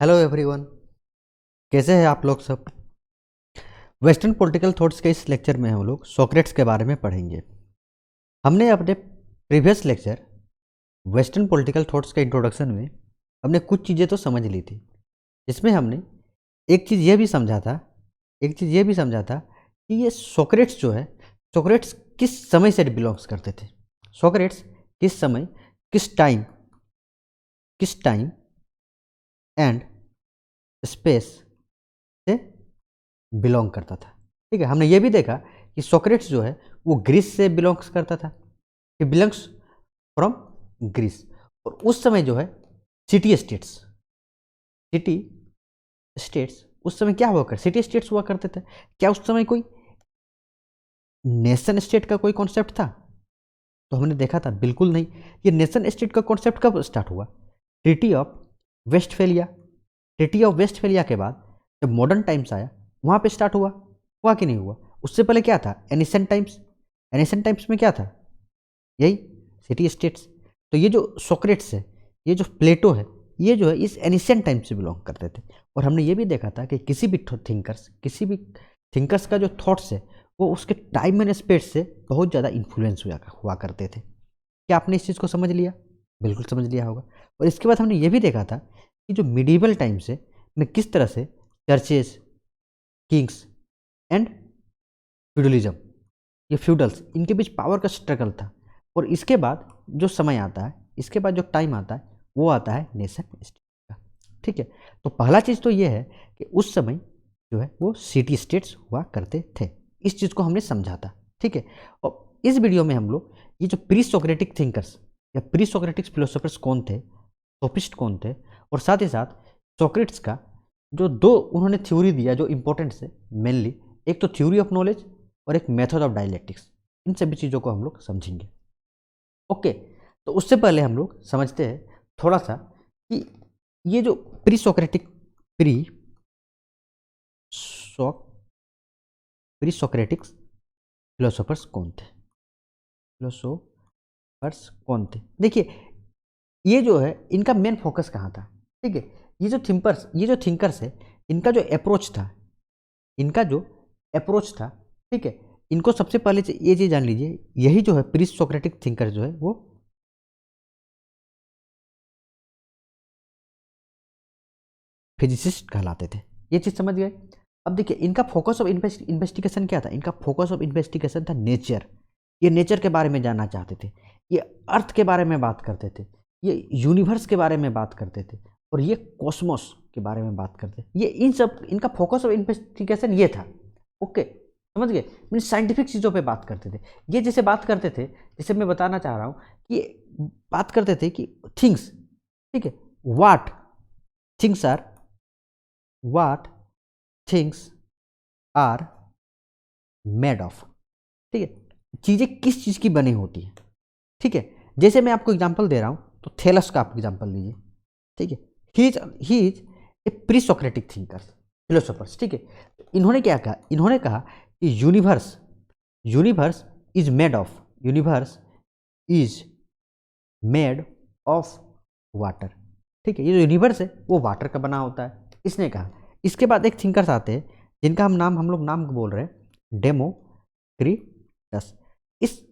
Hello everyone. कैसे हैं आप लोग सब। वेस्टर्न पॉलिटिकल थॉट्स के इस लेक्चर में हम लोग सोक्रेट्स के बारे में पढ़ेंगे। हमने अपने previous lecture western political thoughts के इंट्रोडक्शन में हमने कुछ चीज़ें तो समझ ली थी, जिसमें हमने एक चीज़ ये भी समझा था कि ये सोक्रेट्स जो है, सोक्रेट्स किस समय से बिलोंग्स करते थे। सोक्रेट्स किस समय, किस टाइम एंड स्पेस से बिलोंग करता था। ठीक है, हमने ये भी देखा कि सोक्रेट्स जो है वो ग्रीस से बिलोंग्स करता था, कि बिलोंग्स फ्रॉम ग्रीस। और उस समय जो है सिटी स्टेट्स उस समय क्या हुआ कर सिटी स्टेट्स हुआ करते थे। क्या उस समय कोई नेशन स्टेट का कोई कॉन्सेप्ट था? तो हमने देखा था बिल्कुल नहीं। ये नेशन स्टेट का कॉन्सेप्ट कब स्टार्ट हुआ? Treaty of Westphalia. Treaty of Westphalia के बाद जब मॉडर्न टाइम्स आया, वहाँ पे स्टार्ट हुआ कि नहीं हुआ? उससे पहले क्या था? Ancient times. एनिसेंट टाइम्स में क्या था? यही सिटी स्टेट्स। तो ये जो सोक्रेट्स है, ये जो प्लेटो है, ये जो है इस एनिसेंट टाइम से बिलोंग करते थे। और हमने ये भी देखा था कि किसी भी थिंकर्स का जो थॉट्स है वो उसके टाइम एंड स्पेस से बहुत ज़्यादा इन्फ्लुएंस हुआ करते थे। क्या आपने इस चीज़ को समझ लिया? बिल्कुल समझ लिया होगा। और इसके बाद हमने ये भी देखा था कि जो मिडीवल टाइम्स है में किस तरह से चर्चेस, किंग्स एंड फ्यूडलिज्म, ये फ्यूडल्स, इनके बीच पावर का स्ट्रगल था। और इसके बाद जो समय आता है, इसके बाद जो टाइम आता है, वो आता है नेशन स्टेट का। ठीक है, तो पहला चीज़ तो ये है कि उस समय जो है वो सिटी स्टेट्स हुआ करते थे। इस चीज़ को हमने समझा था। ठीक है, और इस वीडियो में हम लोग ये जो प्री सोक्रेटिक थिंकर्स या प्री सोक्रेटिक फिलोसोफर्स कौन थे, सोफिस्ट कौन थे, और साथ ही साथ सोक्रेट्स का जो दो उन्होंने थ्योरी दिया जो इंपॉर्टेंट है मेनली, एक तो थ्योरी ऑफ नॉलेज और एक मेथड ऑफ डायलेक्टिक्स, इन सभी चीज़ों को हम लोग समझेंगे। ओके, तो उससे पहले हम लोग समझते हैं थोड़ा सा कि ये जो pre Socratic pre so pre Socratics philosophers कौन थे? देखिए, ये जो है इनका मेन फोकस कहाँ था? ठीक है, ये जो थिंकर्स है, इनका जो अप्रोच था, ठीक है, इनको सबसे पहले ये चीज़ जान लीजिए, यही जो है प्री सोक्रेटिक थिंकर जो है वो फिजिसिस्ट कहलाते थे। ये चीज़ समझ गए? अब देखिए, इनका फोकस ऑफ इन्वेस्टिगेशन क्या था? इनका फोकस ऑफ इन्वेस्टिगेशन था नेचर। ये नेचर के बारे में जानना चाहते थे, ये अर्थ के बारे में बात करते थे, ये यूनिवर्स के बारे में बात करते थे, और ये कॉस्मोस के बारे में बात करते थे। ये इन सब इनका फोकस ऑफ इन्वेस्टिगेशन ये था। ओके, समझ गए? मीन साइंटिफिक चीज़ों पे बात करते थे। ये जैसे बात करते थे, जैसे मैं बताना चाह रहा हूँ कि बात करते थे कि थिंग्स, ठीक है, what things are what things are made of। ठीक है, चीज़ें किस चीज़ की बनी होती है। ठीक है, जैसे मैं आपको एग्जांपल दे रहा हूँ, तो थेलस का आप एग्जांपल लीजिए। ठीक है, he is a pre Socratic thinker philosophers. ठीक है, इन्होंने क्या कहा? इन्होंने कहा कि universe universe is made of water. ठीक है, ये जो यूनिवर्स है वो वाटर का बना होता है, इसने कहा। इसके बाद एक थिंकर्स आते हैं जिनका हम लोग नाम बोल रहे हैं डेमोक्रिटस। इस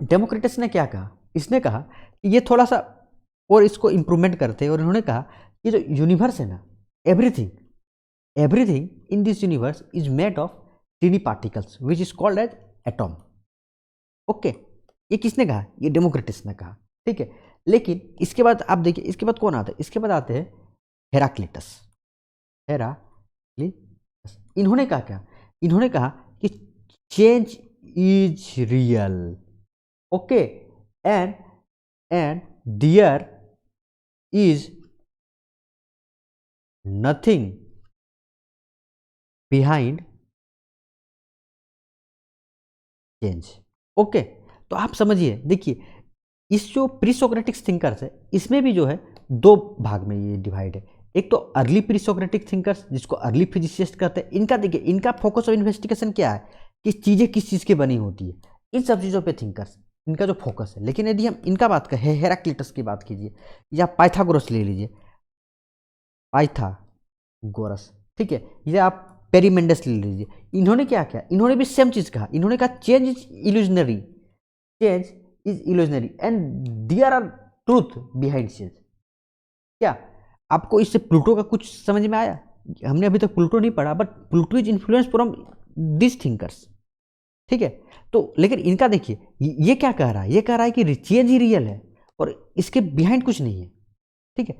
डेमोक्रिटस ने क्या कहा? इसने कहा कि ये थोड़ा सा और इसको इम्प्रूवमेंट करते हैं, और इन्होंने कहा कि जो यूनिवर्स है ना, everything in this universe is made of tiny particles which is called as atom. Okay, ये किसने कहा? ये डेमोक्रिटस ने कहा। ठीक है, लेकिन इसके बाद आप देखिए, इसके बाद कौन आता है? इसके बाद आते हैं हेराक्लिटस। इन्होंने कहा क्या? इन्होंने कहा कि change is real. Okay, and there is nothing behind change. Okay, तो आप समझिए, देखिए, इस जो प्री सोक्रेटिक थिंकर्स है, इसमें भी जो है दो भाग में ये डिवाइड है। एक तो अर्ली प्री सोक्रेटिक थिंकर्स, जिसको अर्ली फिजिसिस्ट कहते हैं। इनका देखिए, इनका फोकस ऑफ इन्वेस्टिगेशन क्या है कि चीज़ें किस चीज़ की बनी होती है, इन सब चीज़ों पे थिंकर्स, इनका जो फोकस है। लेकिन यदि हम इनका बात करें, हेराक्लिटस की बात कीजिए या पाइथागोरस ले लीजिए, पाइथागोरस, ठीक है, ये आप पेरीमेंडस ले लीजिए। इन्होंने क्या किया, इन्होंने भी सेम चीज कहा, इन्होंने कहा change is illusionary, change is illusionary and there are truth behind change. क्या आपको इससे प्लूटो का कुछ समझ में आया? हमने अभी तक प्लूटो नहीं पढ़ा, but Pluto is influence from this thinkers, ठीक है। तो लेकिन इनका देखिए, ये क्या कह रहा है, ये कह रहा है कि चेंज ही रियल है और इसके बिहाइंड कुछ नहीं है, ठीक है।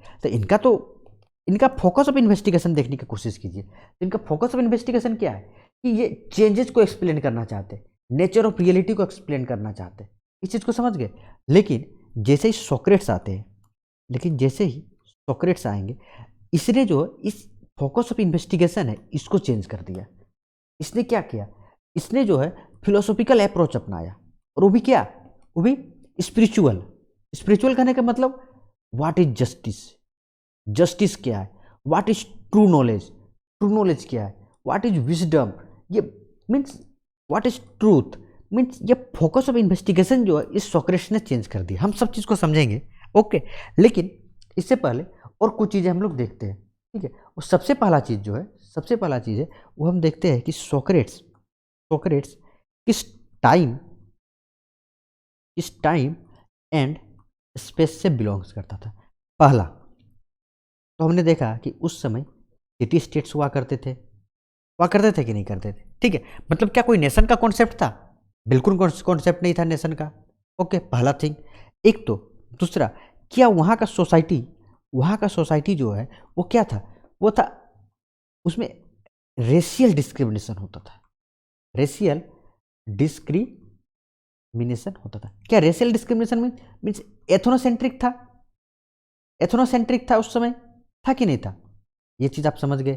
तो इनका फोकस ऑफ इन्वेस्टिगेशन देखने की कोशिश कीजिए। तो इनका फोकस ऑफ इन्वेस्टिगेशन क्या है कि ये चेंजेस को एक्सप्लेन करना चाहते हैं, नेचर ऑफ रियलिटी को एक्सप्लेन करना चाहते हैं, इस चीज़ को समझ गए। लेकिन जैसे ही सोक्रेट्स आते हैं, लेकिन जैसे ही सोक्रेट्स आएंगे, इसने जो इस फोकस ऑफ इन्वेस्टिगेशन है इसको चेंज कर दिया। इसने क्या किया, इसने जो है फिलोसॉफिकल अप्रोच अपनाया, और वो भी क्या, वो भी स्पिरिचुअल। स्पिरिचुअल कहने का मतलब व्हाट इज जस्टिस, जस्टिस क्या है, what is true knowledge, true knowledge क्या है, व्हाट इज विजडम, ये means what is truth, means ये फोकस ऑफ इन्वेस्टिगेशन जो है इस सोक्रेट्स ने चेंज कर दिया। हम सब चीज़ को समझेंगे, ओके। लेकिन इससे पहले और कुछ चीज़ें हम लोग देखते हैं, ठीक है। और सबसे पहला चीज़ जो है, सबसे पहला चीज़ है वो हम देखते हैं कि सोक्रेट्स किस टाइम एंड स्पेस से बिलोंग्स करता था। पहला तो हमने देखा कि उस समय सिटी स्टेट्स हुआ करते थे कि नहीं करते थे, ठीक है। मतलब क्या कोई नेशन का कॉन्सेप्ट था? बिल्कुल कॉन्सेप्ट नहीं था नेशन का, ओके, पहला थिंग। एक तो दूसरा, क्या वहाँ का सोसाइटी जो है वो क्या था, वो था उसमें रेशियल डिस्क्रिमिनेशन होता था, रेशियल डिस्क्रिमिनेशन होता था। क्या रेशियल डिस्क्रिमिनेशन मीन्स एथनोसेंट्रिक था उस समय, था कि नहीं था? ये चीज़ आप समझ गए।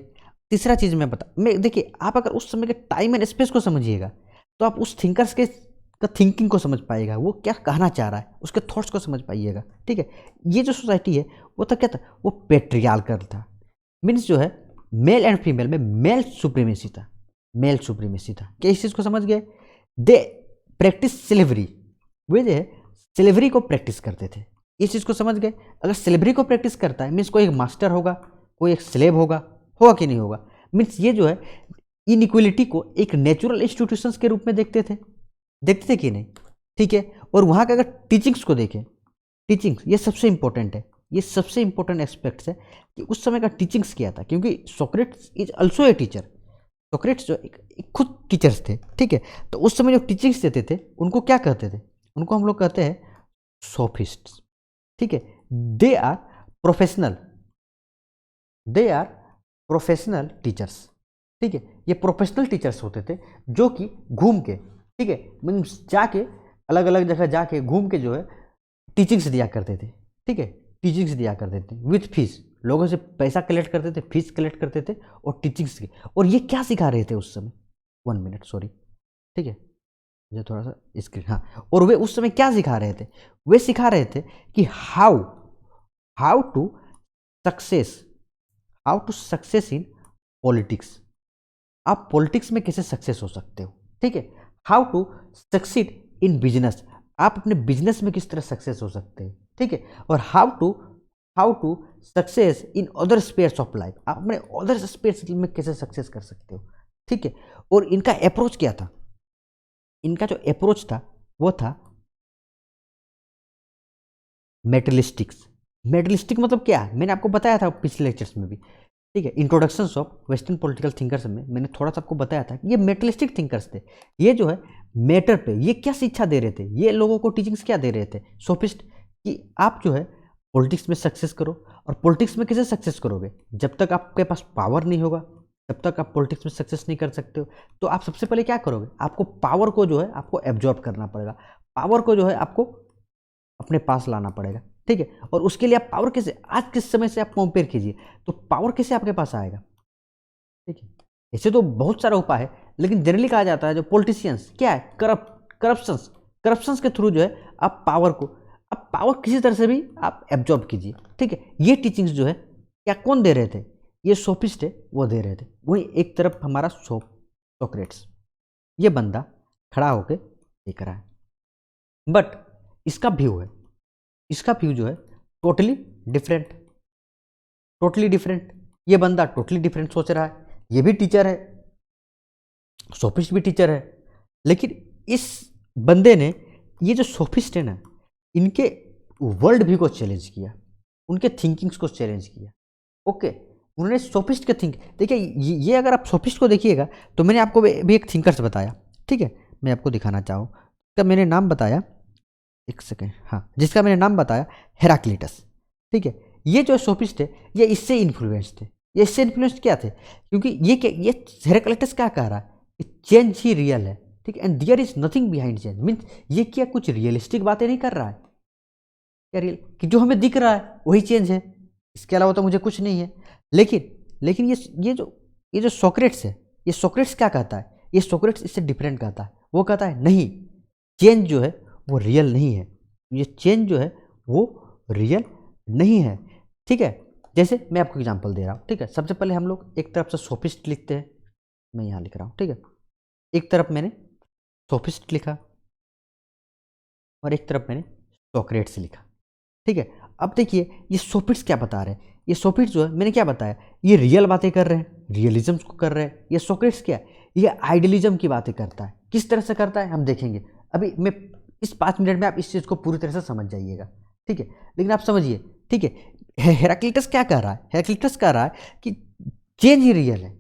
तीसरा चीज़ मैं देखिए, आप अगर उस समय के टाइम एंड स्पेस को समझिएगा तो आप उस थिंकर्स के का थिंकिंग को समझ पाएगा, वो क्या कहना चाह रहा है, उसके थॉट्स को समझ पाइएगा, ठीक है। ये जो सोसाइटी है वो था क्या था, वो पेट्रियार्कल था, मीन्स जो है मेल एंड फीमेल में मेल सुप्रीमेसी था, क्या इस चीज़ को समझ गए? दे प्रैक्टिस स्लेवरी, वे जो है स्लेवरी को प्रैक्टिस करते थे, इस चीज़ को समझ गए। अगर स्लेवरी को प्रैक्टिस करता है मीन्स कोई एक मास्टर होगा, कोई एक स्लेव होगा कि नहीं होगा, मीन्स ये जो है इनइक्वलिटी को एक नेचुरल इंस्टीट्यूशंस के रूप में देखते थे कि नहीं, ठीक है। और वहाँ के अगर टीचिंग्स को देखें, टीचिंग्स ये सबसे इंपॉर्टेंट है, ये सबसे इंपॉर्टेंट एस्पेक्ट्स है कि उस समय का टीचिंग्स क्या था, क्योंकि Socrates is also a teacher, Socrates जो एक खुद टीचर्स थे, ठीक है। तो उस समय जो टीचिंग्स देते थे उनको क्या कहते थे, उनको हम लोग कहते हैं सोफिस्ट्स, ठीक है। दे आर प्रोफेशनल टीचर्स, ठीक है। ये प्रोफेशनल टीचर्स होते थे जो कि घूम के, ठीक है, मीन्स जाके अलग अलग जगह जाके घूम के जो है टीचिंग्स दिया करते थे, ठीक है, टीचिंग्स दिया करते थे विथ फीस, लोगों से पैसा कलेक्ट करते थे, फीस कलेक्ट करते थे और टीचिंग्स की। और ये क्या सिखा रहे थे उस समय, 1 मिनट सॉरी, ठीक है, मुझे थोड़ा सा स्क्रीन, हाँ। और वे उस समय क्या सिखा रहे थे, वे सिखा रहे थे कि how to success in politics, आप पॉलिटिक्स में कैसे सक्सेस हो सकते हो, ठीक है। How to succeed in business, आप अपने बिजनेस में किस तरह सक्सेस हो सकते हैं, ठीक है। और how to success in other spheres of life, आप अपने अदर स्पेयर्स में कैसे सक्सेस कर सकते हो, ठीक है। और इनका अप्रोच क्या था, इनका जो अप्रोच था वो था मेटलिस्टिक मतलब क्या है, मैंने आपको बताया था पिछले लेक्चर्स में भी, ठीक है। Introductions of western political thinkers में मैंने थोड़ा सा आपको बताया था कि ये मेटलिस्टिक थिंकर्स थे। ये जो है मैटर पे ये क्या शिक्षा दे रहे थे, ये लोगों को टीचिंग्स क्या दे रहे थे, सोफिस्ट, कि आप जो है पॉलिटिक्स में सक्सेस करो। और पॉलिटिक्स में कैसे सक्सेस करोगे, जब तक आपके पास पावर नहीं होगा तब तक आप पॉलिटिक्स में सक्सेस नहीं कर सकते हो। तो आप सबसे पहले क्या करोगे, आपको पावर को जो है आपको एब्जॉर्ब करना पड़ेगा, पावर को जो है आपको अपने पास लाना पड़ेगा, ठीक है। और उसके लिए आप पावर कैसे, आज किस समय से आप कंपेयर कीजिए तो पावर कैसे आपके पास आएगा, ठीक है। ऐसे तो बहुत सारा उपाय है, लेकिन जनरली कहा जाता है जो पॉलिटिशियंस क्या है, करप्शंस के थ्रू जो है आप पावर किसी तरह से भी आप एब्जॉर्ब कीजिए, ठीक है। ये टीचिंग्स जो है क्या कौन दे रहे थे, ये सोफिस्ट है वो दे रहे थे। वहीं एक तरफ हमारा सोक्रेट्स, ये बंदा खड़ा होके देख रहा है, बट इसका व्यू जो है टोटली डिफरेंट, ये बंदा टोटली डिफरेंट सोच रहा है, ये भी टीचर है, सोफिस्ट भी टीचर है, लेकिन इस बंदे ने ये जो सोफिस्ट है ना, इनके वर्ल्ड व्यू को चैलेंज किया, उनके थिंकिंग्स को चैलेंज किया। ओके, उन्होंने सोफिस्ट के थिंक, देखिए ये अगर आप सोफिस्ट को देखिएगा तो मैंने आपको भी एक थिंकर्स बताया, ठीक है, मैं आपको दिखाना चाहूँ, इसका मैंने नाम बताया, एक सेकेंड, हाँ, जिसका मैंने नाम बताया हेराक्लिटस, ठीक है। ये जो सोफिस्ट है ये इससे इन्फ्लुएंस थे, ये इससे इन्फ्लुएंस क्या थे, क्योंकि ये हेराक्लिटस क्या कह रहा है, चेंज ही रियल है, ठीक है, and there is nothing behind change, means ये क्या कुछ रियलिस्टिक बातें नहीं कर रहा है, क्या रियल कि जो हमें दिख रहा है वही चेंज है, इसके अलावा तो मुझे कुछ नहीं है। लेकिन ये जो सोक्रेट्स है, ये सोक्रेट्स क्या कहता है, ये सोक्रेट्स इससे डिफरेंट कहता है, वो कहता है नहीं, चेंज जो है वो रियल नहीं है, ये चेंज जो है वो रियल नहीं है, ठीक है। जैसे मैं आपको एग्जांपल दे रहा हूँ, ठीक है, सबसे पहले हम लोग एक तरफ से सोफिस्ट लिखते हैं, मैं यहाँ लिख रहा हूँ, ठीक है, एक तरफ मैंने सोफिस्ट लिखा और एक तरफ मैंने सोक्रेट्स लिखा, ठीक है। अब देखिए ये सोफिस्ट क्या बता रहे हैं, ये सोफिस्ट जो है मैंने क्या बताया, ये रियल बातें कर रहे हैं, रियलिज्म को कर रहे हैं। ये सोक्रेट्स क्या है, ये आइडियलिज्म की बातें करता है। किस तरह से करता है हम देखेंगे, अभी मैं इस 5 मिनट में आप इस चीज़ को पूरी तरह से समझ जाइएगा, ठीक है, लेकिन आप समझिए, ठीक है। हेराक्लिटस क्या कर रहा है, हेराक्लिटस कह रहा है कि चेंज ही रियल है,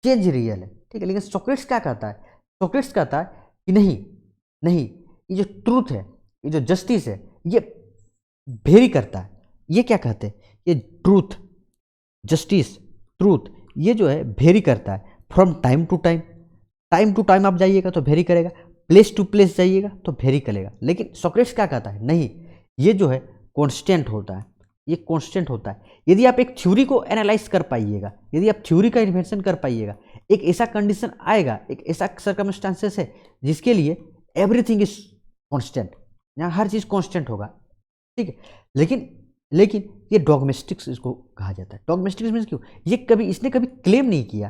चेंज ही रियल है, ठीक है, लेकिन सोक्रेट्स क्या कहता है, सोक्रेट्स कहता है कि नहीं नहीं, ये जो ट्रूथ है, ये जो जस्टिस है, ये वेरी करता है। ये क्या कहते हैं, ये ट्रूथ, जस्टिस, ट्रूथ, ये जो है वेरी करता है from time to time, time to time आप जाइएगा तो वेरी करेगा, प्लेस टू प्लेस जाइएगा तो वेरी करेगा। लेकिन सोक्रेट्स क्या कहता है, नहीं, ये जो है कॉन्स्टेंट होता है, ये कॉन्स्टेंट होता है। यदि आप एक थ्योरी को एनालाइज कर पाइएगा, यदि आप थ्योरी का इन्वेंशन कर पाइएगा, एक ऐसा कंडीशन आएगा, एक ऐसा सर्कमस्टांसेस है जिसके लिए एवरीथिंग इज कॉन्स्टेंट, यहाँ हर चीज़ कॉन्स्टेंट होगा, ठीक है। लेकिन ये डॉगमेस्टिक्स इसको कहा जाता है। डॉगमेस्टिक्स मीन्स क्यों, ये कभी इसने कभी क्लेम नहीं किया,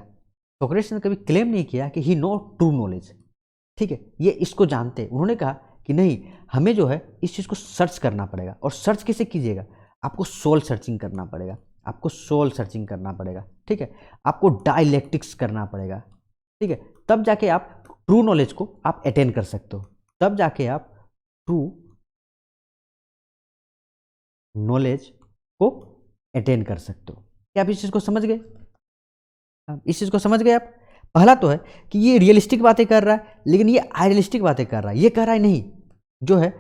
सोक्रेट्स ने कभी क्लेम नहीं किया कि ही नो ट्रू नॉलेज, ठीक है, ये इसको जानते हैं। उन्होंने कहा कि नहीं, हमें जो है इस चीज़ को सर्च करना पड़ेगा, और सर्च कैसे कीजिएगा, आपको सोल सर्चिंग करना पड़ेगा, आपको सोल सर्चिंग करना पड़ेगा, ठीक है, आपको डायलेक्टिक्स करना पड़ेगा, ठीक है, तब जाके आप ट्रू नॉलेज को आप अटेन कर सकते हो, तब जाके आप ट्रू नॉलेज को अटेन कर सकते हो। क्या आप इस चीज़ को समझ गए, इस चीज़ को समझ गए आप। पहला तो है कि ये रियलिस्टिक बातें कर रहा है, लेकिन ये आइडियलिस्टिक बातें कर रहा है। ये कह रहा है नहीं, जो है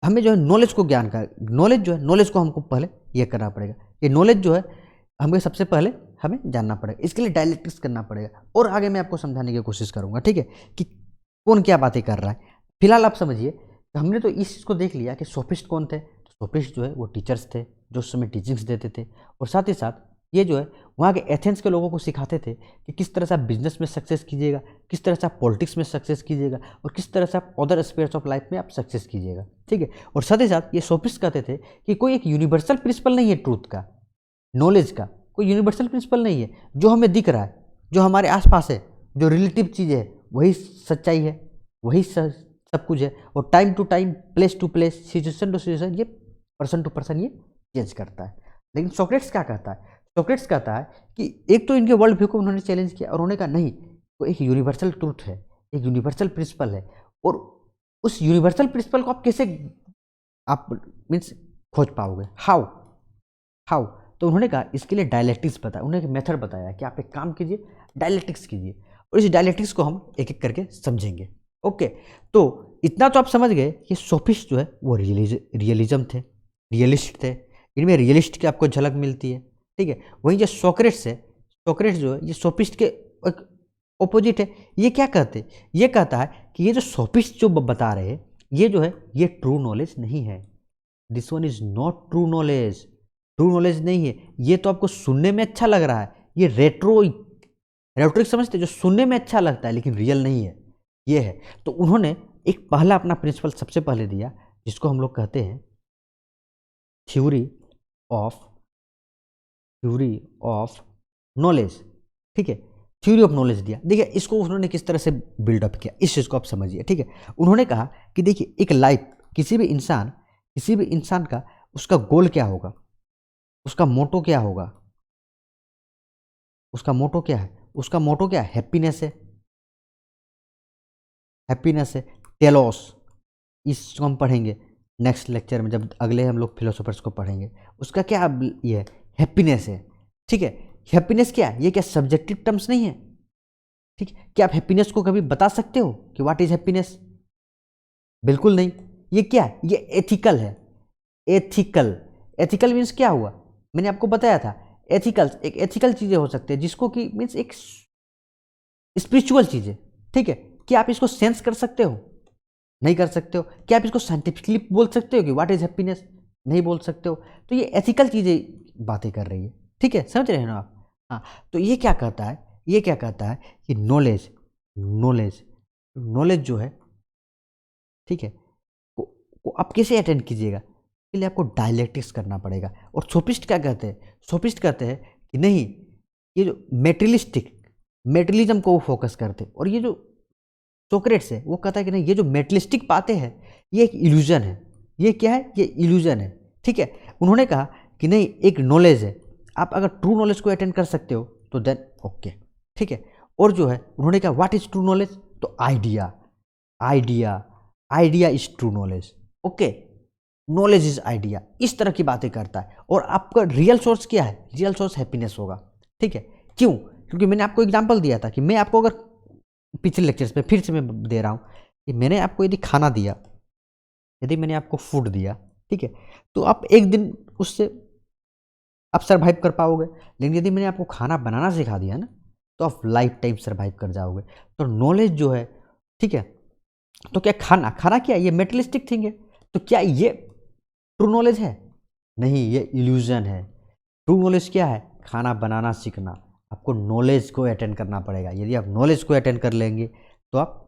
हमें जो है नॉलेज को ज्ञान का, नॉलेज जो है, नॉलेज को हमको पहले ये करना पड़ेगा, ये नॉलेज जो है हमें सबसे पहले हमें जानना पड़ेगा, इसके लिए डायलेक्टिक्स करना पड़ेगा, और आगे मैं आपको समझाने की कोशिश करूँगा, ठीक है, कि कौन क्या बातें कर रहा है। फिलहाल आप समझिए, हमने तो इस चीज़ को देख लिया कि सोफिस्ट कौन थे। सोफिस्ट जो है वो टीचर्स थे जो उस समय टीचिंग्स देते थे, और साथ ही साथ ये जो है वहाँ के एथेंस के लोगों को सिखाते थे कि किस तरह से आप बिजनेस में सक्सेस कीजिएगा, किस तरह से आप पॉलिटिक्स में सक्सेस कीजिएगा, और किस तरह से आप अदर एस्पेक्ट्स ऑफ लाइफ में आप सक्सेस कीजिएगा, ठीक है। और साथ ही साथ ये सोफिस्ट कहते थे कि कोई एक यूनिवर्सल प्रिंसिपल नहीं है ट्रूथ का, नॉलेज का कोई यूनिवर्सल प्रिंसिपल नहीं है, जो हमें दिख रहा है, जो हमारे आसपास है, जो रिलेटिव चीज़ है वही सच्चाई है, वही सब कुछ है, और time to time, place to place, situation to situation, ये पर्सन टू पर्सन ये चेंज करता है। लेकिन सोक्रेट्स क्या कहता है, सोक्रेट्स कहता है कि एक तो इनके वर्ल्ड व्यू को उन्होंने चैलेंज किया, और उन्होंने कहा नहीं, वो एक यूनिवर्सल ट्रूथ है, एक यूनिवर्सल प्रिंसिपल है, और उस यूनिवर्सल प्रिंसिपल को आप कैसे आप मीन्स खोज पाओगे, हाउ तो उन्होंने कहा इसके लिए डायलेक्टिक्स बताया, उन्होंने एक मेथड बताया कि आप एक काम कीजिए, डायलेक्टिक्स कीजिए, और इस डायलेक्टिक्स को हम एक एक करके समझेंगे। ओके, तो इतना तो आप समझ गए कि सोफिस्ट जो है वो रियलिज्म थे, रियलिस्ट थे, इनमें रियलिस्ट की आपको झलक मिलती है, ठीक है। वहीं जो सोक्रेट्स है, सोक्रेट्स जो है ये सोफिस्ट के एक ऑपोजिट है। ये क्या कहते हैं, ये कहता है कि ये जो सोफिस्ट जो बता रहे हैं, ये जो है ये ट्रू नॉलेज नहीं है, this one is not true knowledge, true knowledge नहीं है। ये तो आपको सुनने में अच्छा लग रहा है, ये रेट्रोरिक समझते, जो सुनने में अच्छा लगता है लेकिन रियल नहीं है, ये है। तो उन्होंने एक पहला अपना प्रिंसिपल सबसे पहले दिया, जिसको हम लोग कहते हैं थ्योरी ऑफ नॉलेज, ठीक है, थ्योरी ऑफ नॉलेज दिया। देखिए इसको उन्होंने किस तरह से बिल्डअप किया, इस चीज़ को आप समझिए, ठीक है। उन्होंने कहा कि देखिए एक लाइफ, किसी भी इंसान का उसका गोल क्या होगा, उसका मोटो क्या होगा, उसका मोटो क्या है? उसका मोटो क्या है? हैप्पीनेस है, हैप्पीनेस है। टेलोस, इसको हम पढ़ेंगे नेक्स्ट लेक्चर में, जब अगले हम लोग फिलोसोफर्स को पढ़ेंगे। उसका क्या ये है? हैप्पीनेस है। ठीक है, हैप्पीनेस क्या है? ये क्या सब्जेक्टिव टर्म्स नहीं है? ठीक है, क्या आप हैप्पीनेस को कभी बता सकते हो कि व्हाट इज हैप्पीनेस? बिल्कुल नहीं। ये क्या है? ये एथिकल है। एथिकल, एथिकल मीन्स क्या हुआ? मैंने आपको बताया था, एथिकल एक एथिकल चीजें हो सकते हैं जिसको कि मीन्स एक स्पिरिचुअल चीजें। ठीक है, क्या आप इसको सेंस कर सकते हो? नहीं कर सकते हो। क्या आप इसको साइंटिफिकली बोल सकते हो कि व्हाट इज हैप्पीनेस? नहीं बोल सकते हो। तो ये एथिकल चीजें बातें कर रही है। ठीक है, समझ रहे हैं ना आप? हाँ, तो ये क्या कहता है? ये क्या कहता है कि नॉलेज, नॉलेज, नॉलेज जो है, ठीक है, को आप कैसे अटेंड कीजिएगा? इसके लिए आपको डायलेक्टिक्स करना पड़ेगा। और सोफिस्ट क्या कहते हैं? सोफिस्ट कहते हैं कि नहीं, ये जो मेटेरियलिस्टिक, मेटेरियलिज्म को वो फोकस करते हैं। और ये जो सोक्रेट्स है वो कहता है कि नहीं, ये जो मेटेरियलिस्टिक बातें हैं ये एक इल्यूजन है। ये क्या है? ये इल्यूजन है। ठीक है, उन्होंने कहा कि नहीं, एक नॉलेज है, आप अगर ट्रू नॉलेज को अटेंड कर सकते हो तो देन ओके। ठीक है, और जो है उन्होंने कहा व्हाट इज ट्रू नॉलेज? तो idea, idea, idea is true knowledge. Okay, knowledge is idea, इस तरह की बातें करता है। और आपका रियल सोर्स क्या है? रियल सोर्स हैप्पीनेस होगा। ठीक है, क्यों? क्योंकि मैंने आपको एग्जांपल दिया था कि मैं आपको अगर पिछले लेक्चर्स में फिर से मैं दे रहा हूँ कि मैंने आपको यदि खाना दिया, यदि मैंने आपको फूड दिया, ठीक है, तो आप एक दिन उससे आप सर्वाइव कर पाओगे। लेकिन यदि मैंने आपको खाना बनाना सिखा दिया ना, तो आप लाइफ टाइम सर्वाइव कर जाओगे। तो नॉलेज जो है, ठीक है, तो क्या खाना, खाना क्या है? ये मेटेरियलिस्टिक थिंग है। तो क्या ये ट्रू नॉलेज है? नहीं, ये इल्यूजन है। ट्रू नॉलेज क्या है? खाना बनाना सीखना। आपको नॉलेज को अटेंड करना पड़ेगा। यदि आप नॉलेज को अटेंड कर लेंगे तो आप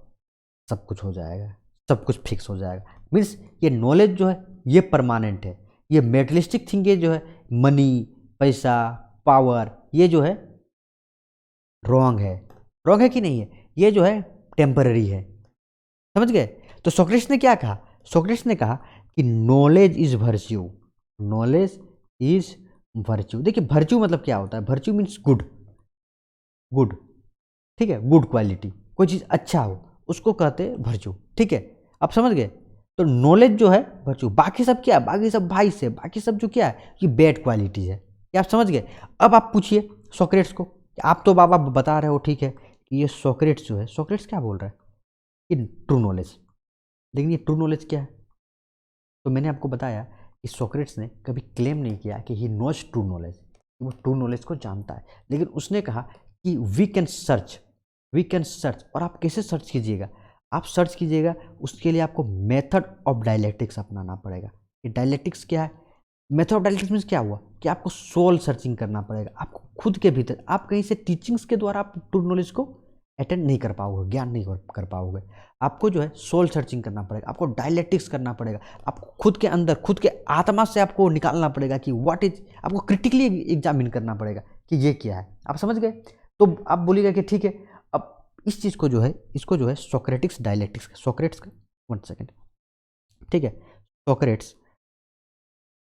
सब कुछ हो जाएगा, सब कुछ फिक्स हो जाएगा। मीन्स ये नॉलेज जो है ये परमानेंट है। ये मेटेरियलिस्टिक थिंग, ये जो है मनी, पैसा, पावर, ये जो है रॉन्ग है। रॉन्ग है कि नहीं है? ये जो है टेम्पररी है। समझ गए? तो सोक्रेटिस ने क्या कहा? सोक्रेटिस ने कहा कि knowledge is virtue, knowledge is virtue. देखिए, वर्च्यू मतलब क्या होता है? Virtue means good, good. ठीक है, गुड क्वालिटी, कोई चीज़ अच्छा हो उसको कहते हैं वर्च्यू। ठीक है, आप समझ गए? तो नॉलेज जो है वर्च्यू, बाकी सब क्या है? बाकी सब भाई से, बाकी सब जो क्या है, ये बैड क्वालिटी है। ये आप समझ गए? अब आप पूछिए सोक्रेट्स को, आप तो बाबा बता रहे हो ठीक है कि ये सोक्रेट्स जो है, सोक्रेट्स क्या बोल रहा है कि ट्रू नॉलेज, लेकिन ये ट्रू नॉलेज क्या है? तो मैंने आपको बताया कि सोक्रेट्स ने कभी क्लेम नहीं किया कि ही नोज ट्रू नॉलेज, वो ट्रू नॉलेज को जानता है। लेकिन उसने कहा कि we can search, we can search. और आप कैसे सर्च कीजिएगा? आप सर्च कीजिएगा, उसके लिए आपको मेथड ऑफ डायलेक्टिक्स अपनाना पड़ेगा। ये डायलेक्टिक्स क्या है? मेथड ऑफ डायलेक्टिक्स मीन्स क्या हुआ कि आपको सोल सर्चिंग करना पड़ेगा। आपको खुद के भीतर, आप कहीं से टीचिंग्स के द्वारा आप ट्रू नॉलेज को अटेंड नहीं कर पाओगे, ज्ञान नहीं कर पाओगे। आपको जो है सोल सर्चिंग करना पड़ेगा, आपको डायलेक्टिक्स करना पड़ेगा। आपको खुद के अंदर, खुद के आत्मा से आपको निकालना पड़ेगा कि व्हाट इज, आपको क्रिटिकली एग्जामिन करना पड़ेगा कि ये क्या है। आप समझ गए? तो आप बोलिएगा कि ठीक है, अब इस चीज़ को जो है, इसको जो है सोक्रेटिक्स डायलेक्टिक्स, सोक्रेट्स का 1 सेकेंड, ठीक है, सोक्रेट्स,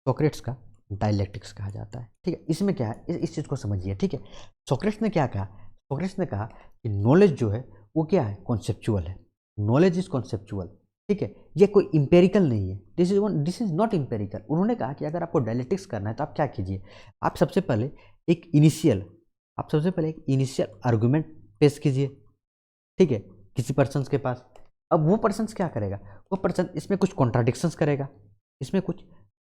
सोक्रेट्स का डायलेक्टिक्स कहा जाता है। ठीक है, इसमें क्या है, इस चीज़ को समझिए। ठीक है, सोक्रेट्स ने क्या कहा? सोक्रेट्स ने कहा कि नॉलेज जो है वो क्या है? कॉन्सेप्चुअल है। Knowledge is conceptual. ठीक है, ये कोई इंपेरिकल नहीं है। This is not empirical. उन्होंने कहा कि अगर आपको डायलेक्टिक्स करना है तो आप क्या कीजिए, आप सबसे पहले एक इनिशियल, आप सबसे पहले एक इनिशियल आर्गूमेंट पेश कीजिए। ठीक है, किसी पर्सन के पास। अब वो पर्सन क्या करेगा? वो पर्सन इसमें कुछ कॉन्ट्राडिक्शंस करेगा, इसमें कुछ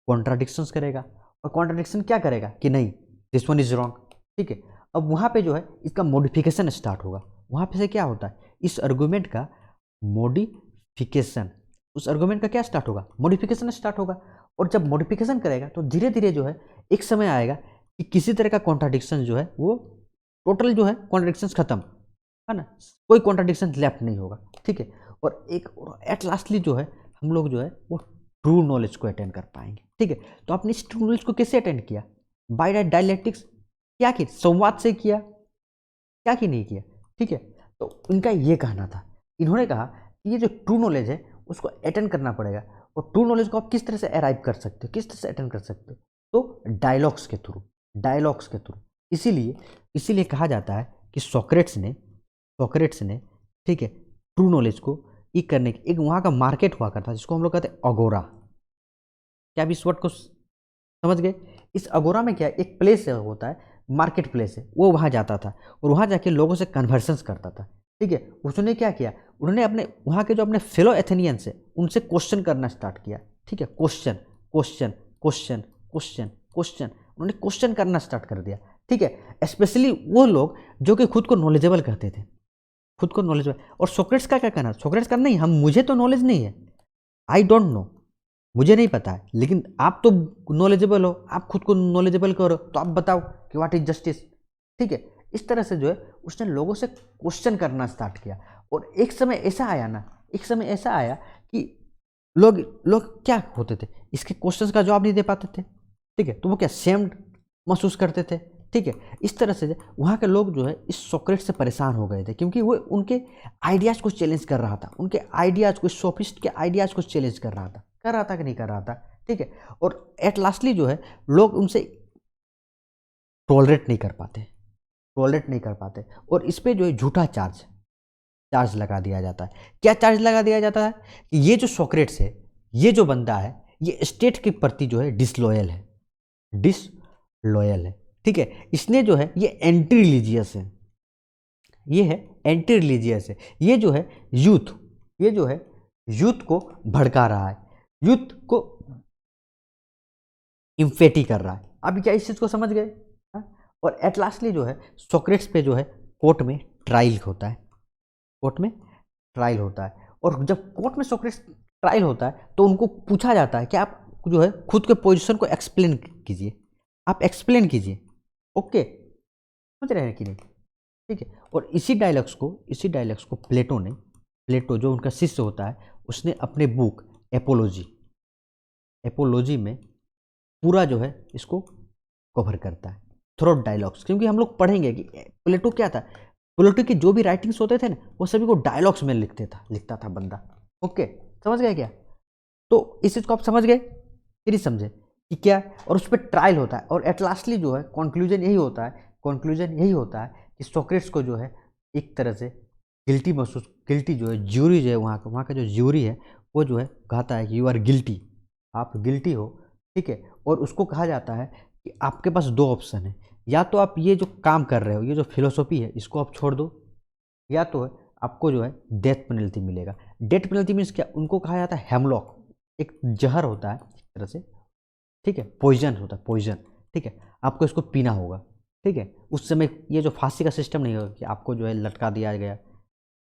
कॉन्ट्राडिक्शंस करेगा। और कॉन्ट्राडिक्शन क्या करेगा कि नहीं, दिस वन इज रॉन्ग। ठीक है, अब वहाँ पे जो है इसका मॉडिफिकेशन स्टार्ट होगा। वहाँ पे से क्या होता है, इस आर्गूमेंट का मॉडिफिकेशन, उस आर्गूमेंट का क्या स्टार्ट होगा? मॉडिफिकेशन स्टार्ट होगा। और जब मॉडिफिकेशन करेगा तो धीरे धीरे जो है एक समय आएगा कि किसी तरह का कॉन्ट्राडिक्शन जो है वो टोटल जो है कॉन्ट्राडिक्शंस खत्म, है ना, कोई कॉन्ट्राडिक्शन लेफ्ट नहीं होगा। ठीक है, और एक एट लास्टली जो है हम लोग जो है वो ट्रू नॉलेज को अटेंड कर पाएंगे। ठीक है, तो आपने इस ट्रू नॉलेज को कैसे अटेंड किया? By dialectics. क्या किया? संवाद से किया, क्या कि नहीं किया? ठीक है, तो इनका ये कहना था, इन्होंने कहा कि ये जो ट्रू नॉलेज है उसको अटेंड करना पड़ेगा। और ट्रू नॉलेज को आप किस तरह से अराइव कर सकते हो, किस तरह से अटेंड कर सकते हो? तो डायलॉग्स के थ्रू, डायलॉग्स के थ्रू। इसीलिए इसीलिए कहा जाता है कि सोक्रेट्स ने ठीक है ट्रू नॉलेज को एक करने की एक वहाँ का मार्केट हुआ करता जिसको हम लोग कहते हैं अगोरा। क्या आप इस वर्ड को समझ गए? इस अगोरा में क्या है, एक प्लेस होता है, मार्केट प्लेस है, वो वहाँ जाता था और वहाँ जाके लोगों से कन्वर्सेंस करता था। ठीक है, उसने क्या किया, उन्होंने अपने वहाँ के जो अपने फेलो एथेनियंस है उनसे क्वेश्चन करना स्टार्ट किया। ठीक है, question question question question question, उन्होंने क्वेश्चन करना स्टार्ट कर दिया। ठीक है, स्पेशली वो लोग जो कि खुद को नॉलेजेबल कहते थे, खुद को नॉलेजेबल। और सोक्रेट्स का क्या कहना, सोक्रेट्स का नहीं, मुझे तो नॉलेज नहीं है, आई डोंट नो, मुझे नहीं पता है, लेकिन आप तो नॉलेजेबल हो, आप खुद को नॉलेजेबल करो, तो आप बताओ कि व्हाट इज जस्टिस। ठीक है, इस तरह से जो है उसने लोगों से क्वेश्चन करना स्टार्ट किया। और एक समय ऐसा आया कि लोग क्या होते थे, इसके क्वेश्चंस का जवाब नहीं दे पाते थे। ठीक है, तो वो क्या शेम्ड महसूस करते थे। ठीक है, इस तरह से वहाँ के लोग जो है इस सोक्रेट्स से परेशान हो गए थे, क्योंकि वो उनके आइडियाज़ को चैलेंज कर रहा था, उनके आइडियाज़ को, सोफिस्ट के आइडियाज़ को चैलेंज कर रहा था कि नहीं कर रहा था। ठीक है, और एट लास्टली जो है लोग उनसे टॉलरेट नहीं कर पाते और इस पे जो है झूठा चार्ज लगा दिया जाता है। क्या चार्ज लगा दिया जाता है कि ये जो सोक्रेट्स है, ये जो बंदा है, ये स्टेट के प्रति जो है डिसलॉयल है। ठीक है, इसने जो है ये एंटी रिलीजियस है, ये जो है यूथ को भड़का रहा है, यूथ को इम्फेटी कर रहा है। अब क्या इस चीज को समझ गए? और एट लास्टली जो है सोक्रेट्स पे जो है कोर्ट में ट्रायल होता है। और जब कोर्ट में सोक्रेट्स ट्रायल होता है तो उनको पूछा जाता है कि आप जो है खुद के पोजीशन को एक्सप्लेन कीजिए, आप एक्सप्लेन कीजिए। ओके, समझ रहे हैं कि नहीं? ठीक है, और इसी डायलॉग्स को प्लेटो जो उनका शिष्य होता है, उसने अपने बुक एपोलॉजी में पूरा जो है इसको कवर करता है, थ्रोट डायलॉग्स। क्योंकि हम लोग पढ़ेंगे कि प्लेटो क्या था, प्लेटो के जो भी राइटिंग्स होते थे ना, वो सभी को डायलॉग्स में लिखता था बंदा। ओके, समझ गए क्या? तो इस चीज़ को आप समझ गए कि नहीं समझे कि क्या? और उस पर ट्रायल होता है और एट लास्टली जो है कंक्लूजन यही होता है कि सोक्रेट्स को जो है एक तरह से गिल्टी जो है ज्यूरी जो है वहाँ का जो ज्यूरी है वो जो है कहता है कि यू आर गिल्टी, आप गिल्टी हो। ठीक है, और उसको कहा जाता है कि आपके पास दो ऑप्शन है, या तो आप ये जो काम कर रहे हो, ये जो फिलोसॉफी है, इसको आप छोड़ दो, या तो है आपको जो है डेथ पेनल्टी मिलेगा। डेथ पेनल्टी मीन्स क्या? उनको कहा जाता है हेमलॉक, एक जहर होता है एक तरह से। ठीक है, पॉइजन होता है, पॉइजन। ठीक है, आपको इसको पीना होगा। ठीक है, उस समय ये जो फांसी का सिस्टम नहीं होगा कि आपको जो है लटका दिया गया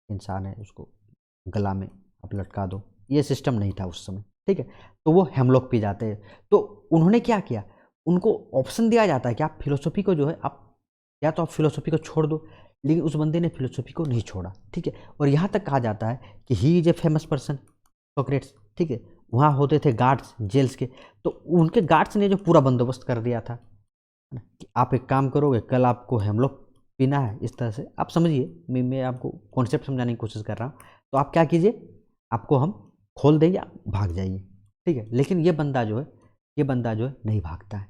इंसान है, उसको गला में आप लटका दो, ये सिस्टम नहीं था उस समय। ठीक है, तो वो हेमलॉक पी जाते हैं। तो उन्होंने क्या किया, उनको ऑप्शन दिया जाता है कि आप फिलोसॉफी को जो है आप या तो आप फिलोसॉफी को छोड़ दो, लेकिन उस बंदे ने फिलोसॉफी को नहीं छोड़ा। ठीक है, और यहाँ तक कहा जाता है कि ही is a famous person, Socrates. ठीक है, वहाँ होते थे गार्ड्स जेल्स के, तो उनके गार्ड्स ने जो पूरा बंदोबस्त कर दिया था कि आप एक काम करोगे, कल आपको हेमलॉक पीना है, इस तरह से आप समझिए। मैं आपको कॉन्सेप्ट समझाने की कोशिश कर रहा हूँ। तो आप क्या कीजिए, आपको हम खोल दें या भाग जाइए। ठीक है, लेकिन ये बंदा जो है नहीं भागता है।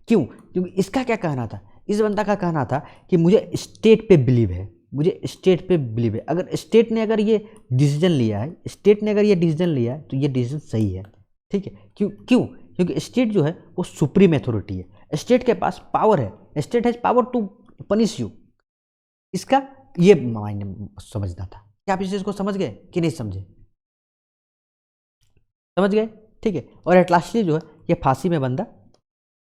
क्यों? क्योंकि इसका क्या कहना था, इस बंदा का कहना था कि मुझे स्टेट पे बिलीव है, अगर स्टेट ने अगर ये डिसीजन लिया है, तो ये डिसीजन सही है। ठीक है, क्यों? क्योंकि स्टेट जो है वो सुप्रीम अथॉरिटी है, स्टेट के पास पावर है, state has power to punish you. इसका ये मायने समझना था। क्या आप इस चीज को समझ गए कि नहीं समझे? समझ गए? ठीक है, और एट लास्टली जो है ये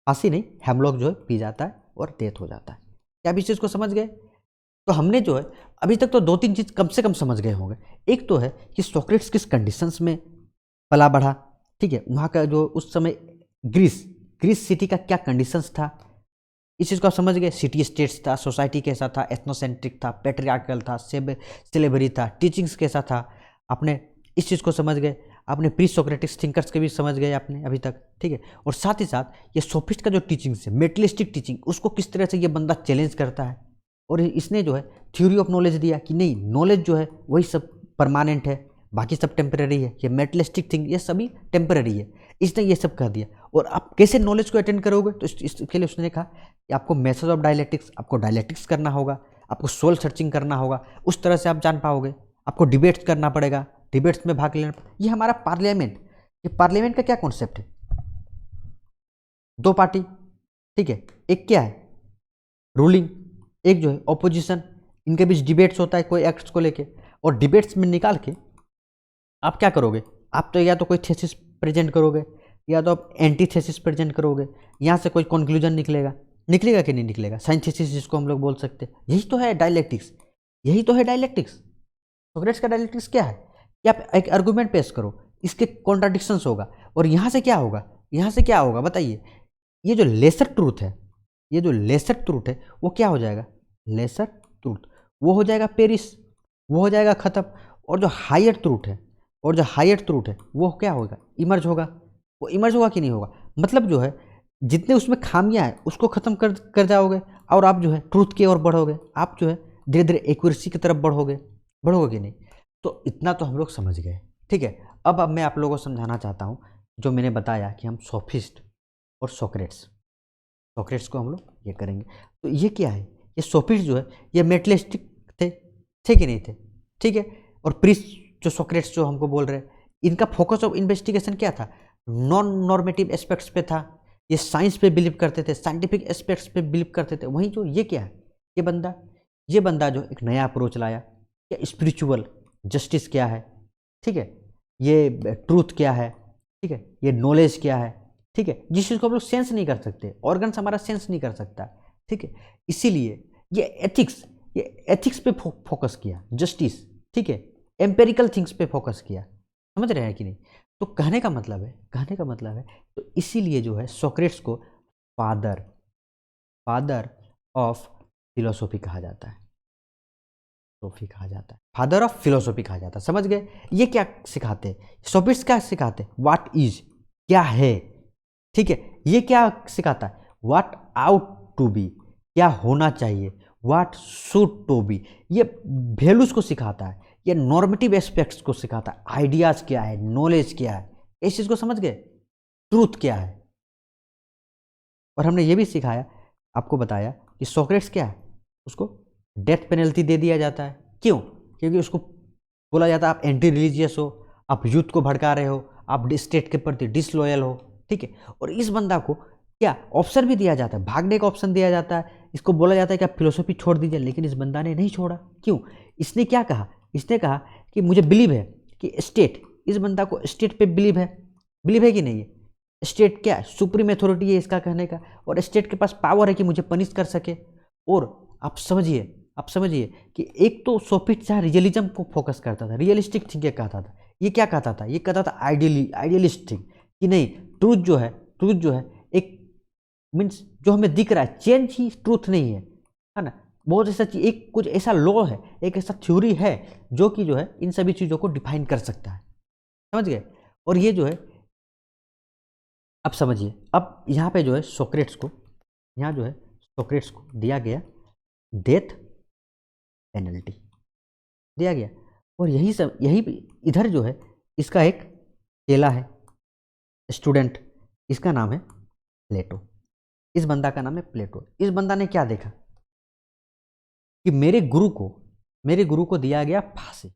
फांसी नहीं, हेमलॉक जो है पी जाता है और डेथ हो जाता है। क्या आप इस चीज को समझ गए? तो हमने जो है अभी तक तो 2-3 चीज कम से कम समझ गए होंगे। एक तो है कि सोक्रेट्स किस कंडीशंस में पला बढ़ा। ठीक है, वहाँ का जो उस समय ग्रीस सिटी का क्या कंडीशंस था, इस चीज़ को आप समझ गए। सिटी स्टेट्स था, सोसाइटी कैसा था, एथनोसेंट्रिक था, पेट्रियार्कल था, स्लेवरी था, टीचिंग्स कैसा था, आपने इस चीज़ को समझ गए। आपने प्री सोक्रेटिक थिंकर्स के भी समझ गए आपने अभी तक। ठीक है, और साथ ही साथ ये सोफिस्ट का जो टीचिंग्स है, मेटलिस्टिक टीचिंग, उसको किस तरह से ये बंदा चैलेंज करता है, और इसने जो है थ्योरी ऑफ नॉलेज दिया कि नहीं, नॉलेज जो है वही सब परमानेंट है, बाकी सब टेम्पररी है, ये मेटलिस्टिक थिंग ये सभी टेम्पररी है, इसने ये सब कह दिया। और आप कैसे नॉलेज को अटेंड करोगे, तो इसके लिए उसने कहा कि आपको मेथड ऑफ डायलेक्टिक्स, आपको डायलेक्टिक्स करना होगा, आपको सोल सर्चिंग करना होगा, उस तरह से आप जान पाओगे। आपको डिबेट्स करना पड़ेगा, डिबेट्स में भाग लेना। ये हमारा पार्लियामेंट, ये पार्लियामेंट का क्या कॉन्सेप्ट है? दो पार्टी, ठीक है, एक क्या है रूलिंग, एक जो है ऑपोजिशन, इनके बीच डिबेट्स होता है कोई एक्ट्स को लेके, और डिबेट्स में निकाल के आप क्या करोगे? आप तो या तो कोई थेसिस प्रेजेंट करोगे, या तो आप एंटी थेसिस प्रेजेंट करोगे, यहाँ से कोई कंक्लूजन निकलेगा, निकलेगा कि नहीं निकलेगा, साइंथेसिस जिसको हम लोग बोल सकते हैं। यही तो है डायलेक्टिक्स, यही तो है डायलेक्टिक्स। सोक्रेटिस का डायलेक्टिक्स क्या है कि आप एक आर्गुमेंट पेश करो, इसके कॉन्ट्राडिक्शंस होगा, और यहाँ से क्या होगा, यहाँ से क्या होगा बताइए? ये जो लेसर ट्रूथ है, ये जो लेसर ट्रूथ है वो क्या हो जाएगा? लेसर ट्रूथ वो हो जाएगा पेरिस, वो हो जाएगा खत्म। और जो हायर ट्रूथ है, और जो हायर ट्रूथ है वो क्या होगा? इमर्ज होगा। वो इमर्ज होगा कि नहीं होगा? मतलब जो है जितने उसमें खामियां हैं उसको खत्म कर जाओगे, और आप जो है ट्रूथ की ओर बढ़ोगे, आप जो है धीरे धीरे एक्यूरेसी की तरफ बढ़ोगे, बढ़ोगे कि नहीं? तो इतना तो हम लोग समझ गए, ठीक है। अब मैं आप लोगों को समझाना चाहता हूँ जो मैंने बताया कि हम सोफिस्ट और सोक्रेट्स, सोक्रेट्स को हम लोग ये करेंगे। तो ये क्या है? ये सोफिस्ट जो है ये मेटलिस्टिक थे कि नहीं थे? ठीक है। और प्रीस जो सोक्रेट्स जो हमको बोल रहे हैं, इनका फोकस ऑफ इन्वेस्टिगेशन क्या था? नॉन नॉर्मेटिव एस्पेक्ट्स पे था। ये साइंस पे बिलीव करते थे, साइंटिफिक एस्पेक्ट्स पे बिलीव करते थे। वहीं जो ये क्या है, ये बंदा जो एक नया अप्रोच लाया, या स्पिरिचुअल जस्टिस क्या है, ठीक है, ये ट्रूथ क्या है, ठीक है, ये नॉलेज क्या है, ठीक है, जिस चीज़ को हम लोग सेंस नहीं कर सकते, ऑर्गन्स हमारा सेंस नहीं कर सकता, ठीक है। इसीलिए ये एथिक्स पे फोकस किया, जस्टिस, ठीक है, एम्पेरिकल थिंग्स पे फोकस किया। समझ रहे हैं कि नहीं? तो कहने का मतलब है तो इसीलिए जो है सोक्रेट्स को फादर ऑफ फिलोसॉफी कहा जाता है, फादर ऑफ फिलोसॉफी कहा जाता है। समझ गए? ये क्या सिखाते हैं सोफिस्ट? क्या सिखाते हैं? व्हाट इज, क्या है, ठीक है। ये क्या सिखाता है? व्हाट आउट टू बी, क्या होना चाहिए, व्हाट शुड टू बी, ये वैल्यूज को सिखाता है, ये नॉर्मेटिव एस्पेक्ट्स को सिखाता है, आइडियाज क्या है, नॉलेज क्या है, इस चीज को समझ गए, ट्रूथ क्या है। और हमने ये भी सिखाया, आपको बताया कि सोक्रेट्स क्या है, उसको डेथ पेनल्टी दे दिया जाता है। क्यों? क्योंकि उसको बोला जाता है आप एंटी रिलीजियस हो, आप यूथ को भड़का रहे हो, आप स्टेट के प्रति डिसलॉयल हो, ठीक है। और इस बंदा को क्या ऑप्शन भी दिया जाता है, भागने का ऑप्शन दिया जाता है, इसको बोला जाता है कि आप फिलोसॉफी छोड़ दीजिए, लेकिन इस बंदा ने नहीं छोड़ा। क्यों? इसने क्या कहा? इसने कहा कि मुझे बिलीव है कि स्टेट, इस बंदा को स्टेट पे बिलीव है कि नहीं है? स्टेट क्या सुप्रीम अथॉरिटी है इसका कहने का, और स्टेट के पास पावर है कि मुझे पनिश कर सके। और आप समझिए कि एक तो सोफिस्ट जहाँ रियलिज्म को फोकस करता था, रियलिस्टिक थिंकिंग कहता था, ये क्या कहता था? ये कहता था आइडियलिस्ट थिंक, कि नहीं, ट्रूथ जो है एक मीन्स जो हमें दिख रहा है, चेंज ही ट्रूथ नहीं है ना। बहुत ऐसा एक कुछ ऐसा लॉ है, एक ऐसा थ्योरी है जो कि जो है इन सभी चीज़ों को डिफाइन कर सकता है। समझ गए? और ये जो है, अब समझिए, अब यहाँ पे जो है सोक्रेट्स को दिया गया डेथ पेनल्टी दिया गया। और यही इधर जो है इसका एक चेला है, स्टूडेंट, इसका नाम है प्लेटो। इस बंदा का नाम है प्लेटो। इस बंदा ने क्या देखा कि मेरे गुरु को दिया गया फांसी,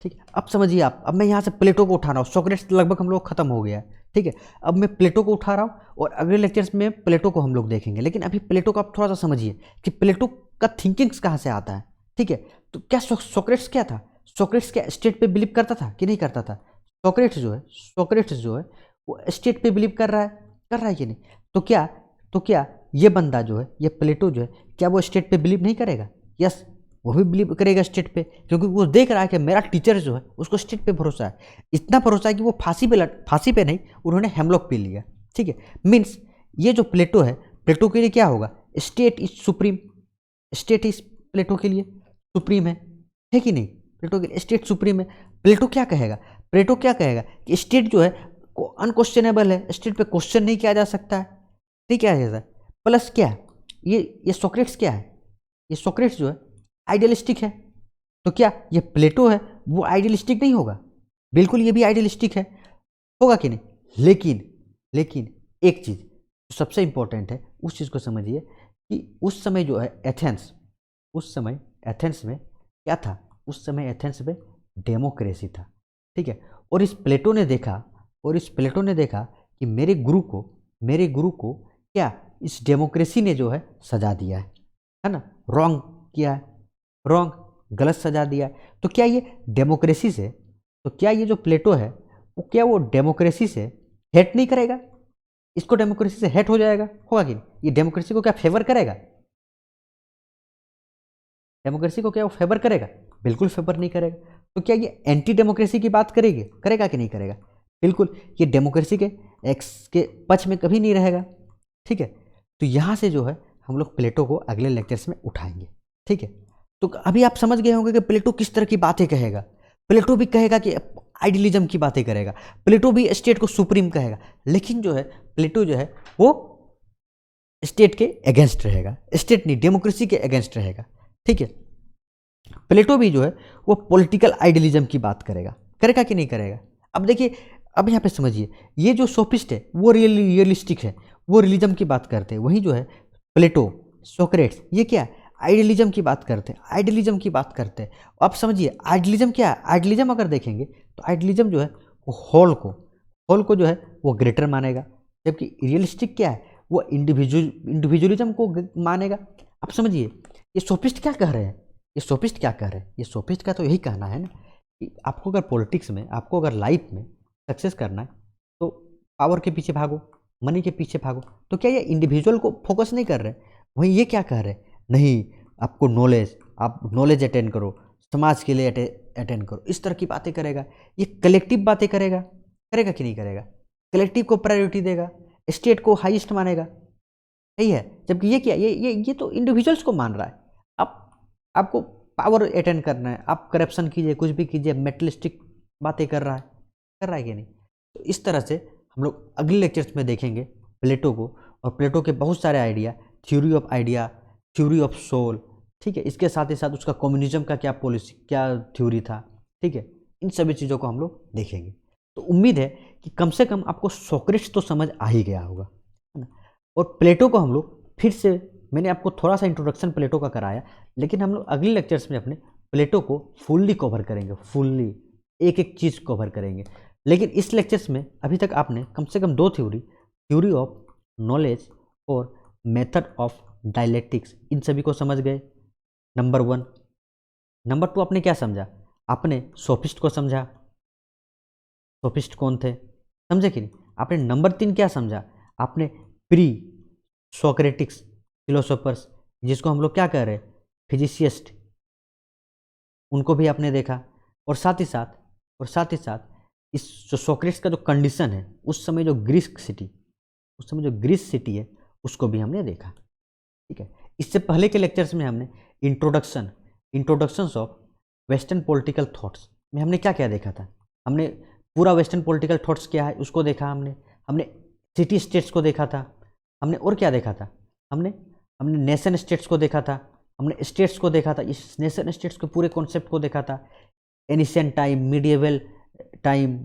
ठीक है। अब समझिए आप, अब मैं यहाँ से प्लेटो को उठा रहा हूँ, सोक्रेट्स लगभग हम लोग खत्म हो गया है, ठीक है। अब मैं प्लेटो को उठा रहा हूँ और अगले लेक्चर्स में प्लेटो को हम लोग देखेंगे। लेकिन अभी प्लेटो को आप थोड़ा सा समझिए कि प्लेटो का थिंकिंग्स कहाँ से आता है, ठीक है। तो क्या सोक्रेट्स क्या था? सोक्रेट्स क्या स्टेट पे बिलीव करता था कि नहीं करता था? सोक्रेट्स जो है वो स्टेट पे बिलीव कर रहा है कि नहीं? तो क्या ये बंदा जो है, ये प्लेटो जो है, क्या वो स्टेट पे बिलीव नहीं करेगा? यस, वो भी बिलीव करेगा स्टेट पे, क्योंकि वो देख रहा है कि मेरा टीचर जो है उसको स्टेट पे भरोसा है। इतना भरोसा है कि वो फांसी पे नहीं, उन्होंने हेमलॉक पी लिया, ठीक है। मीन्स ये जो प्लेटो है, प्लेटो के लिए क्या होगा? State is supreme, state is Plato के लिए सुप्रीम है कि नहीं? प्लेटो के लिए स्टेट सुप्रीम है। प्लेटो क्या कहेगा कि स्टेट जो है अनक्वेश्चनेबल है, स्टेट पे क्वेश्चन नहीं किया जा सकता है, नहीं किया जा सकता। प्लस क्या, ये सोक्रेट्स क्या है? ये सोक्रेट्स जो है आइडियलिस्टिक है। तो क्या ये प्लेटो है वो आइडियलिस्टिक नहीं होगा? बिल्कुल, ये भी आइडियलिस्टिक है, होगा कि नहीं? लेकिन एक चीज सबसे इंपॉर्टेंट है, उस चीज को समझिए कि उस समय जो है एथेंस, उस समय एथेंस में क्या था, उस समय एथेंस में डेमोक्रेसी था, ठीक है। और इस प्लेटो ने देखा, और इस प्लेटो ने देखा कि मेरे गुरु को क्या इस डेमोक्रेसी ने जो है सजा दिया है ना, रॉन्ग किया है, रॉन्ग, गलत सजा दिया है। तो क्या ये डेमोक्रेसी से, तो क्या ये जो प्लेटो है वो क्या वो डेमोक्रेसी से हेट नहीं करेगा, इसको डेमोक्रेसी से हेट हो जाएगा, होगा कि नहीं? ये डेमोक्रेसी को क्या फेवर करेगा, डेमोक्रेसी को क्या वो फेवर करेगा, बिल्कुल फेवर नहीं करेगा। तो क्या ये एंटी डेमोक्रेसी की बात करेगी, करेगा कि नहीं करेगा, बिल्कुल ये डेमोक्रेसी के एक्स के पक्ष में कभी नहीं रहेगा, ठीक है। तो यहाँ से जो है हम लोग प्लेटो को अगले लेक्चर्स में उठाएंगे, ठीक है। तो अभी आप समझ गए होंगे कि प्लेटो किस तरह की बातें कहेगा। प्लेटो भी कहेगा कि आइडियलिज्म की बातें करेगा, प्लेटो भी स्टेट को सुप्रीम कहेगा, लेकिन जो है प्लेटो जो है वो स्टेट के अगेंस्ट रहेगा, स्टेट नहीं डेमोक्रेसी के अगेंस्ट रहेगा, ठीक है। प्लेटो भी जो है वो पॉलिटिकल आइडियलिज्म की बात करेगा, करेगा कि नहीं करेगा। अब देखिए, अब यहाँ पे समझिए, ये जो सोफिस्ट है वो रियलिस्टिक है, वो रियलिज्म की बात करते हैं, वहीं जो है प्लेटो, सोक्रेट्स, ये क्या आइडियलिज्म की बात करते हैं, आइडियलिज्म की बात करते हैं। आप समझिए आइडियलिज्म क्या है, आइडियलिज्म अगर देखेंगे तो आइडियलिज्म जो है वो होल को जो है वो ग्रेटर मानेगा, जबकि रियलिस्टिक क्या है, वो इंडिविजुअलिज्म को मानेगा। आप समझिए ये सोफिस्ट क्या कह रहे हैं, ये सोफिस्ट क्या कह रहे हैं, ये सोफिस्ट का तो यही कहना है ना कि आपको अगर पॉलिटिक्स में, आपको अगर लाइफ में सक्सेस करना है तो पावर के पीछे भागो, मनी के पीछे भागो। तो क्या ये इंडिविजुअल को फोकस नहीं कर रहे, वहीं ये क्या कह रहे हैं, नहीं आपको नॉलेज, आप नॉलेज अटेंड करो, समाज के लिए अटेंड करो, इस तरह की बातें करेगा। ये कलेक्टिव बातें करेगा, करेगा कि नहीं करेगा, कलेक्टिव को प्रायोरिटी देगा, स्टेट को हाईएस्ट मानेगा, यही है। जबकि ये क्या, ये तो इंडिविजुअल्स को मान रहा है। आप आपको पावर अटेंड करना है, आप करप्शन कीजिए, कुछ भी कीजिए, मेटलिस्टिक बातें कर रहा है कि नहीं। तो इस तरह से हम लोग अगले लेक्चर्स में देखेंगे प्लेटो को, और प्लेटो के बहुत सारे idea, theory of idea, theory of soul, ठीक है। इसके साथ ही साथ उसका कम्युनिज्म का क्या पॉलिसी, क्या थ्योरी था, ठीक है। इन सभी चीज़ों को हम लोग देखेंगे। तो उम्मीद है कि कम से कम आपको सोक्रेट्स तो समझ आ ही गया होगा, है ना। और प्लेटो को हम लोग फिर से, मैंने आपको थोड़ा सा इंट्रोडक्शन प्लेटो का कराया, लेकिन हम लोग अगले लेक्चर्स में अपने प्लेटो को फुल्ली कवर करेंगे, फुल्ली एक एक चीज़ कवर करेंगे। लेकिन इस लेक्चर्स में अभी तक आपने कम से कम दो थ्योरी, थ्योरी ऑफ नॉलेज और मेथड ऑफ डायलेक्टिक्स, इन सभी को समझ गए, नंबर 1। नंबर 2 आपने क्या समझा, आपने सोफिस्ट को समझा, सोफिस्ट कौन थे, समझे कि नहीं। आपने नंबर 3 क्या समझा, आपने प्री सोक्रेटिक्स फिलोसोफर्स, जिसको हम लोग क्या कह रहे हैं, फिजिसिस्ट, उनको भी आपने देखा। और साथ ही साथ इस जो सोक्रेट्स का जो कंडीशन है, उस समय जो ग्रीस सिटी है उसको भी हमने देखा, ठीक है। इससे पहले के लेक्चर्स में हमने introductions of western political thoughts में हमने क्या क्या देखा था, हमने पूरा वेस्टर्न पॉलिटिकल थॉट्स क्या है उसको देखा, हमने सिटी स्टेट्स को देखा था, हमने और क्या देखा था, हमने नेशन स्टेट्स को देखा था, हमने स्टेट्स को देखा था, इस नेशन स्टेट्स के पूरे कॉन्सेप्ट को देखा था, ancient time, medieval time,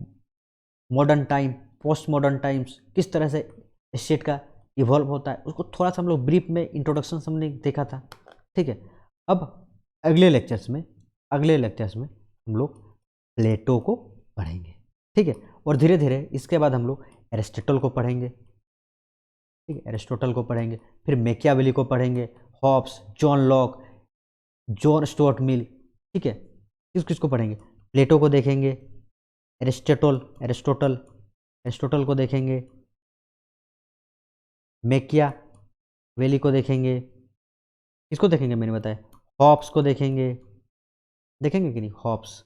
modern time, post modern times, किस तरह से स्टेट का इवॉल्व होता है, उसको थोड़ा सा हम लोग ब्रीफ में इंट्रोडक्शन हमने देखा था, ठीक है। अब अगले लेक्चर्स में हम लोग प्लेटो को पढ़ेंगे, ठीक है। और धीरे धीरे इसके बाद हम लोग एरिस्टोटल को पढ़ेंगे, ठीक है, एरिस्टोटल को पढ़ेंगे, फिर मैकियावेली को पढ़ेंगे, Hobbes, John Locke, John Stuart Mill, ठीक है। किसको पढ़ेंगे, प्लेटो को देखेंगे, एरिस्टोटल को देखेंगे, मैकियावेली को देखेंगे, किसको देखेंगे मैंने बताया, हॉब्स को देखेंगे कि नहीं, हॉब्स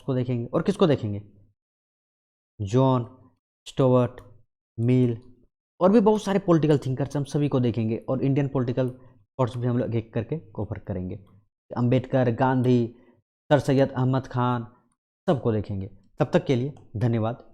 को देखेंगे, और किसको देखेंगे, जॉन स्टुअर्ट मिल, और भी बहुत सारे पॉलिटिकल थिंकर्स, हम सभी को देखेंगे। और इंडियन पॉलिटिकल थॉट्स भी हम लोग एक करके कवर करेंगे, अंबेडकर, गांधी, सर सैयद अहमद खान, सबको देखेंगे। तब तक के लिए धन्यवाद।